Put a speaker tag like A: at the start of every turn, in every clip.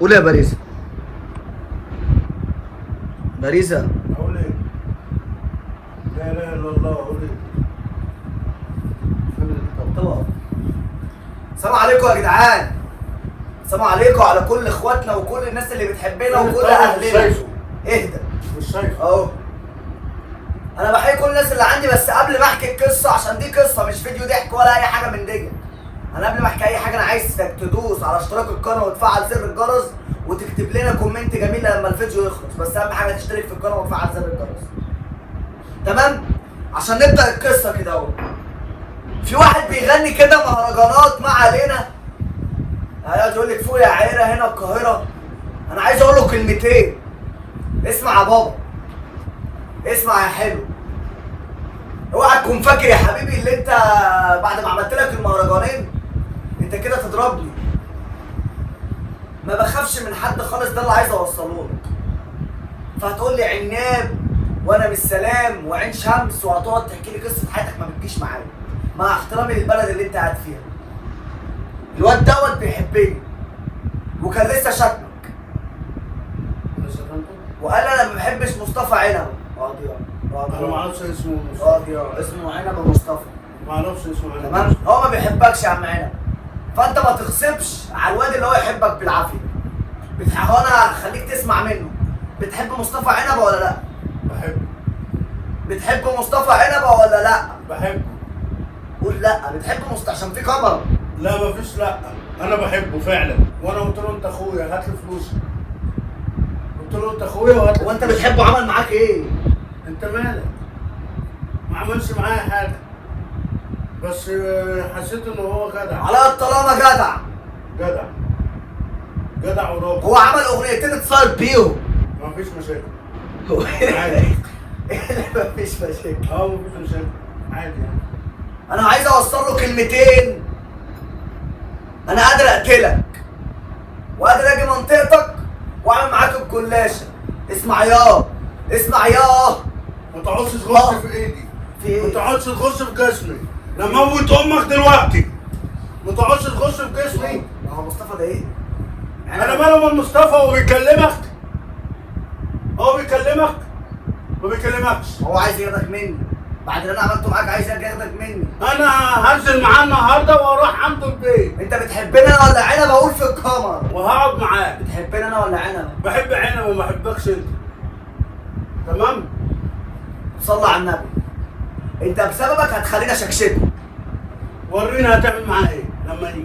A: قول يا باريزة. باريزة
B: اقول ايه؟ لا اله الا الله. اقول ايه؟
A: طبعا. السلام عليكم يا جدعان. السلام عليكم على كل اخواتنا وكل الناس اللي بتحبنا وكل اهلنا. اهدى.
B: مش شايفه
A: اهو. انا بحيي كل الناس اللي عندي، بس قبل ما احكي القصه، عشان دي قصه مش فيديو ضحك ولا اي حاجه من دي. انا قبل ما احكي اي حاجه انا عايزك تدوس على اشتراك القناه وتفعل زر الجرس وتكتب لنا كومنت جميل لما الفيديو يخلص، بس اهم حاجه تشترك في القناه وتفعل زر الجرس. تمام؟ عشان نبدا القصه كده اهو. في واحد بيغني كده مهرجانات ما علينا، هيقعد يقول لك فوق يا عيره هنا القاهره. انا عايز اقول له كلمتين. اسمع يا بابا، اسمع يا حلو. اوعى تكون فاكر يا حبيبي اللي انت بعد ما عملت لك المهرجانين انت كده تضربني. ما بخافش من حد خالص، ده اللي عايز اوصله لك. فهتقول لي عناب وانا مش سلام وعين شمس وهتقعد تحكي لي قصه حياتك ما بتجيش معايا، مع احترامي للبلد اللي انت قاعد فيها. الواد دوت بيحبني وكان لسه شتمك وقال انا ما بحبش مصطفى عنب.
B: انا ما اعرفش اسمه
A: اسمه عنب مصطفى.
B: ما اعرفش اسمه عنب.
A: تمام؟ هو ما بيحبكش يا عم عنب، فانت ما تغصبش على الواد اللي هو يحبك بالعافيه. هو انا هخليك تسمع منه. بتحب مصطفى عنب ولا لا؟
B: بحبه.
A: بتحب مصطفى عنب ولا لا؟
B: بحبه.
A: قول لا. بتحب مصطفى عشان في كاميرا.
B: لا مفيش لا، انا بحبه فعلا، وانا قلت له انت اخويا هات لي فلوسي. قلت له انت اخويا وهات لي.
A: هو انت بتحبه عمل معاك ايه؟
B: انت مالك؟ ما عملش معايا حاجه، بس حسيت ان هو جدع.
A: على طالما جدع.
B: جدع. جدع وراجل.
A: هو عمل اغنيتين اتصل بيهم.
B: مفيش مشاكل.
A: عادي. مفيش مشاكل.
B: مفيش مشاكل عادي يعني.
A: انا عايز اوصل له كلمتين. انا قادر اقتلك وقادر اجي منطقتك واعمل معاك الجلاشه. اسمع ياه، اسمع ياه.
B: ما تقعدش تغش في ايدي.
A: في ايه؟
B: ما تقعدش تغش في جسمي. لما اموت امك دلوقتي. ما تقعدش تغش في جسمي.
A: ما هو مصطفى ده ايه؟
B: انا ماله من مصطفى؟ هو بيكلمك؟ هو بيكلمك؟ ما بيكلمكش.
A: هو عايز ياخدك مني بعد اللي انا عملته معاك. عايز ياخدك مني.
B: انا هنزل معاه النهارده واروح عنده البيت.
A: انت بتحبني انا ولا عنب؟ اقول في الكاميرا.
B: وهقعد معاه.
A: بتحبني انا ولا عنب؟
B: بحب عنب وما بحبكش انت. تمام؟
A: صلى على النبي. انت بسببك هتخليني اشكشكه.
B: ورينا هتعمل معاه ايه لما يجي.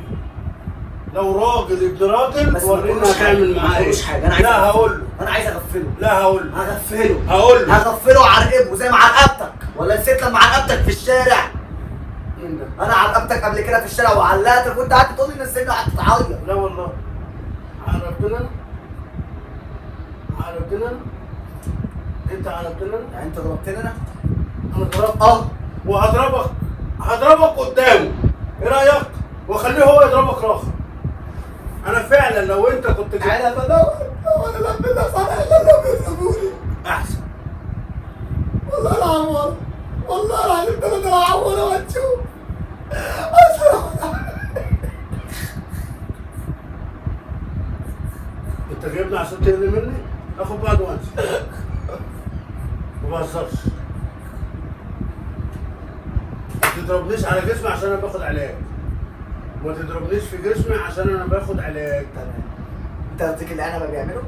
B: لو راجل ابن راجل
A: بس
B: ورينا هتعمل معاه ايه.
A: حاجه. انا عايز
B: لا هقول له.
A: انا عايز اغفله.
B: لا هقول له.
A: هغفله.
B: هقول له.
A: هغفله وعرقبه زي ما عرقبتك. ولا نسيت لما عرقبتك في الشارع؟
B: مين ده؟
A: انا عرقبتك قبل كده في الشارع وعلقتك وانت قعدت تقول لي نزلني وقعدت تعيط.
B: لا والله. عرفتنا انا؟ عرفتنا انا؟ انت عرفتنا انا؟
A: يعني انت ضربتني انا؟
B: انا ضربت وهضربك. هضربك قدامه. ايه رايك؟ واخليه هو يضربك راخر. انا فعلا لو انت كنت كده
A: انا بدور وانا لما صالح اللي بيسيبوني
B: احسن.
A: والله العظيم. والله العظيم ده انا هعور وهتشوف.
B: انت جايبني عشان تقل مني؟ اخد بعض وانسى. ما بهزرش. ما تضربنيش على جسمي عشان انا باخد علاج. ما تضربنيش في جسمي عشان انا باخد علاج.
A: تمام. انت قصدك اللي انا بعمله؟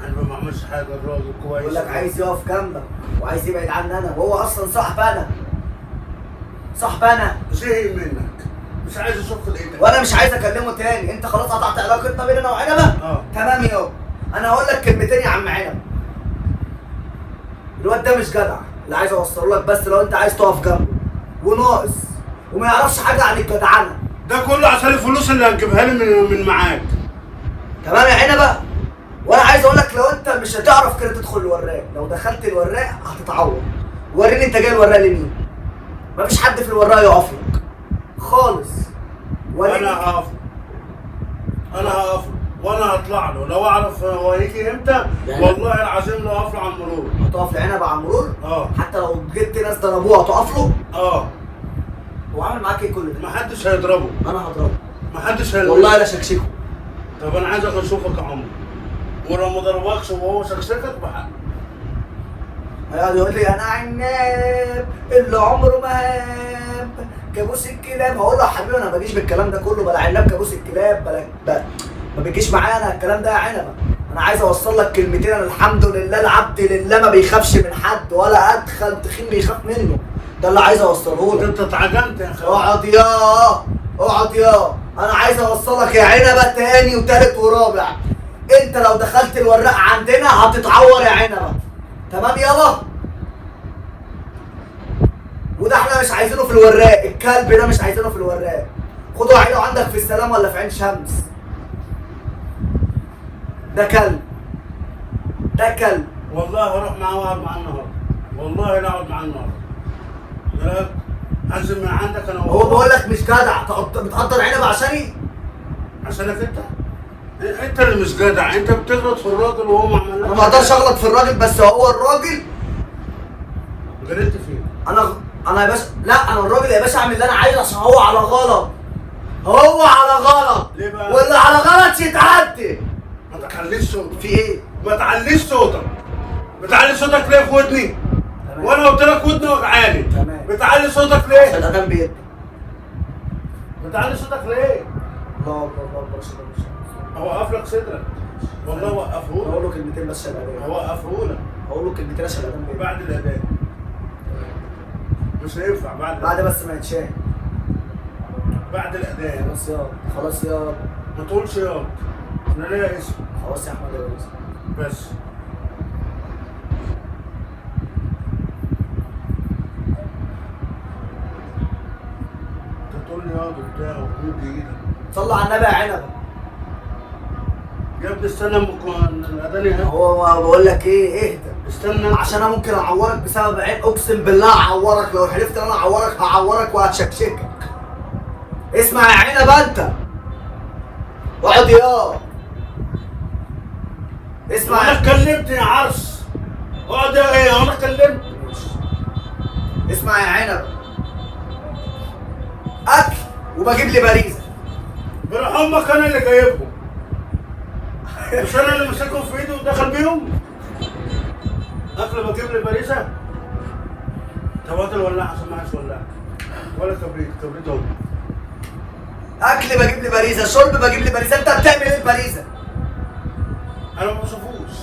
B: انا ما بعملش حاجه، الراجل كويس.
A: يقول لك عايز يقف جنبك وعايز يبعد عني انا، وهو اصلا صاحب انا. صاحب انا.
B: زهق منك. مش عايز اشوف ايدك.
A: وانا مش عايز اكلمه تاني. انت خلاص قطعت علاقتنا بين انا وعنبه؟ تمام يابا. انا هقول لك كلمتين يا عم عنب. الواد ده مش جدع اللي عايز اوصله لك، بس لو انت عايز تقف جنبه وناقص وما يعرفش حاجه عن الجدعنه.
B: ده كله عشان الفلوس اللي هتجيبها لي من معاك.
A: تمام يا عنبه. وانا عايز اقول لك لو انت مش هتعرف كده تدخل الوراق، لو دخلت الوراق هتتعور. وريني انت جاي الوراق لمين؟ مفيش حد في الوراق يقف لك خالص.
B: انا هقف. انا هقف وانا هطلع له لو اعرف هو هيجي امتى. يعني والله العظيم لو اقف له على المرور.
A: هتقف لعنب على المرور؟
B: اه.
A: حتى لو جبت ناس ضربوه هتقف له؟
B: اه.
A: هو عامل معاك ايه كل ده؟
B: محدش هيضربه.
A: انا هضربه.
B: محدش هيضربه.
A: والله لا شكشكه.
B: طب انا عايزك اشوفك يا عمرو، ولو ما ضربكش وهو شكشكك بحق.
A: هيقعد يقول لي انا عناب اللي عمره ما هاب كابوس الكلاب. هقول له يا حبيبي انا ما بجيش بالكلام ده كله، بلا عناب كابوس الكلاب ما بيجيش معايا انا الكلام ده يا عنبه. انا عايز اوصل لك كلمتين، انا الحمد لله العبد لله ما بيخافش من حد، ولا ادخل تخين بيخاف منه. ده اللي عايز اوصله لك.
B: انت اتعجنت يا اخي.
A: اقعد يا انا عايز اوصلك يا عنبه تاني وتالت ورابع. انت لو دخلت الوراق عندنا هتتعور يا عنبه. تمام يابا؟ وده احنا مش عايزينه في الوراق، الكلب ده مش عايزينه في الوراق. خده عينه عندك في السلام ولا في عين شمس. ده كلب.
B: والله هروح معاه واقعد معاه النهارده، والله لا اقعد معاه النهارده. لا عزم من عندك انا
A: هو بقول لك مش جدع بتقدر عنب عشاني؟
B: عشانك انت اللي مش جدع، انت بتغلط في الراجل وهو ما عملكش.
A: انا ما اقدرش اغلط في الراجل، بس هو الراجل
B: غلطت فيه.
A: انا يا باشا، لا انا الراجل يا باشا اعمل اللي انا عايزه عشان هو على غلط. هو على غلط.
B: ليه بقى؟
A: واللي على غلط يتعدي.
B: ما تعليش صوتك.
A: في ايه؟
B: ما تعليش صوتك. بتعلي صوتك ليه في ودني؟
A: تمام.
B: وانا قلت لك ودني وجعاني.
A: تمام.
B: بتعلي صوتك
A: عشان
B: ليه؟
A: الادام بيد.
B: بتعلي صوتك ليه؟
A: الله اكبر الله اكبر اشهد ان لا اله
B: اوقف لك صدرك. والله
A: الا الله.
B: وقفهولك.
A: هقول له كلمتين بس عشان الادام.
B: هوقفهولك
A: هقول له كلمتين عشان الادام بيد.
B: بعد الاذان. مش هينفع
A: بعد بس ما يتشاهد.
B: بعد الاذان.
A: خلاص يا
B: ما تقولش ياض. انا ليا اسم.
A: خلاص يا احمد يا ريس.
B: بس انت تقول لي ياض وبتاع وتمد ايدك.
A: صلى على النبي يا عنبه.
B: يا ابني استنى اما الاذان يهدى.
A: هو بقول لك ايه، اهدى.
B: استنى
A: عشان انا ممكن اعورك بسبب عين، اقسم بالله اعورك. لو حلفت ان انا هعورك وهتشكشكك. اسمع يا عنبه انت. اقعد يا اسمع
B: انا اتكلمت يا عرس. اقعد يا ايه انا اتكلمت.
A: اسمع يا عنب. اكل وبجيب لي باريزه.
B: بروح امك انا اللي جايبهم. مش انا اللي ماسكهم في ايدي ودخل بيهم. اكل بجيب لي باريزه. طب هات الولاعه عشان معيش ولاعه ولا كبريت امي.
A: اكل بجيب لي باريزه، شرب بجيب لي باريزه. انت بتعمل ايه الباريزه؟
B: انا ما بشوفوش.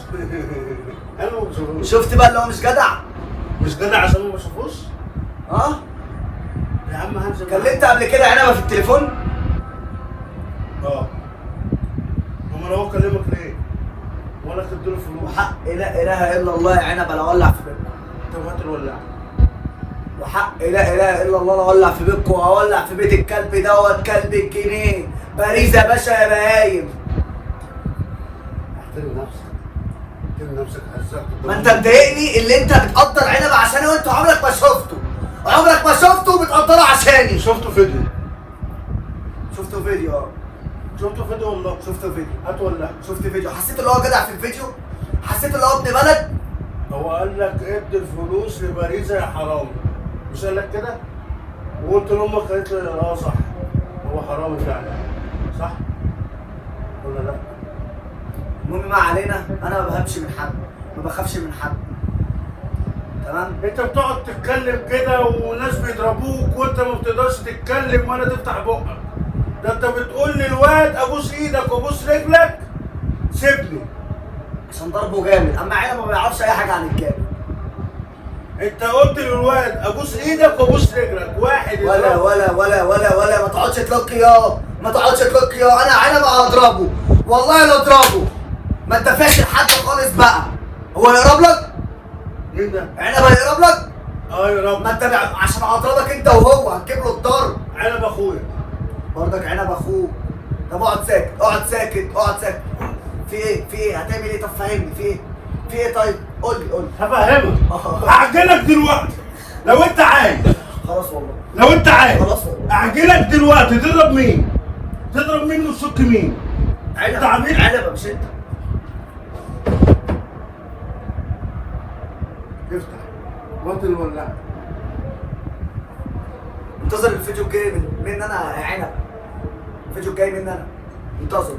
B: انا ما بشوفوش.
A: شفت بقى اللي هو مش جدع؟
B: مش جدع عشان ما بشوفوش.
A: اه
B: يا عم هنزل.
A: كلمت قبل كده عنبه في التليفون؟
B: اه. امال هو كلمك ليه؟ ولا تديله فلوس؟
A: وحق لا اله الا الله يا عنبه لا اولع في بيتكم.
B: طب هات الولاعه.
A: وحق لا اله الا الله لا اولع في بيتكم وهولع في بيت الكلب دوت كلب الجنيه. باريزه يا باشا يا بهايم.
B: احترم نفسك هزاك.
A: ما انت مضايقني اللي انت بتقدر عنبه عشاني وانت عمرك ما شفته. عمرك ما شفته وبتقدره عشاني.
B: شفته فيديو.
A: شفته فيديو اه.
B: شفته فيديو والله.
A: شفته فيديو.
B: هات ولا.
A: شفت فيديو. حسيت اللي هو جدع في الفيديو. حسيت اللي هو ابن بلد.
B: هو قال لك ادي الفلوس لباريزه يا حرامي. مش قال لك كده؟ وقلت لامك قالت لي اه صح. هو حرامي فعلا. صح؟ ولا لا؟
A: المهم ما علينا، انا ما بهبش من حد، ما بخافش من حد. تمام؟
B: انت بتقعد تتكلم كده وناس بيضربوك وانت ما بتقدرش تتكلم ولا تفتح بقك. ده انت بتقول للواد ابوس ايدك وابوس رجلك سيبني.
A: عشان ضربه جامد، اما عنبه ما بيعرفش اي حاجه عن الجامد.
B: انت قلت للواد ابوس ايدك وابوس رجلك. واحد
A: ولا ما تقعدش تلقي يا ما تقعدش تلقي يا انا عنبه هضربه والله لا اضربه. ما انت فاشل حد خالص بقى. هو يقرب لك؟
B: مين ده؟
A: عنبه يقرب لك؟
B: اه يا رب.
A: ما انت عشان هضربك انت وهو هتجيب له الضرب.
B: عنب اخويا.
A: برضك عنب اخوه. طب اقعد ساكت. في ايه؟ هتعمل ايه؟ طب فهمني في ايه طيب؟ قول لي.
B: هفهمك. هعجلك دلوقتي لو انت عايز.
A: خلاص والله.
B: لو انت عايز.
A: خلاص والله.
B: اعجلك دلوقتي. تضرب مين؟ تضرب مين وتشك مين؟ انت عبيط.
A: عنبه مش انت.
B: افتح وقت الولاعه.
A: انتظر الفيديو الجاي من انا يا عنب. الفيديو الجاي من انا. انتظر.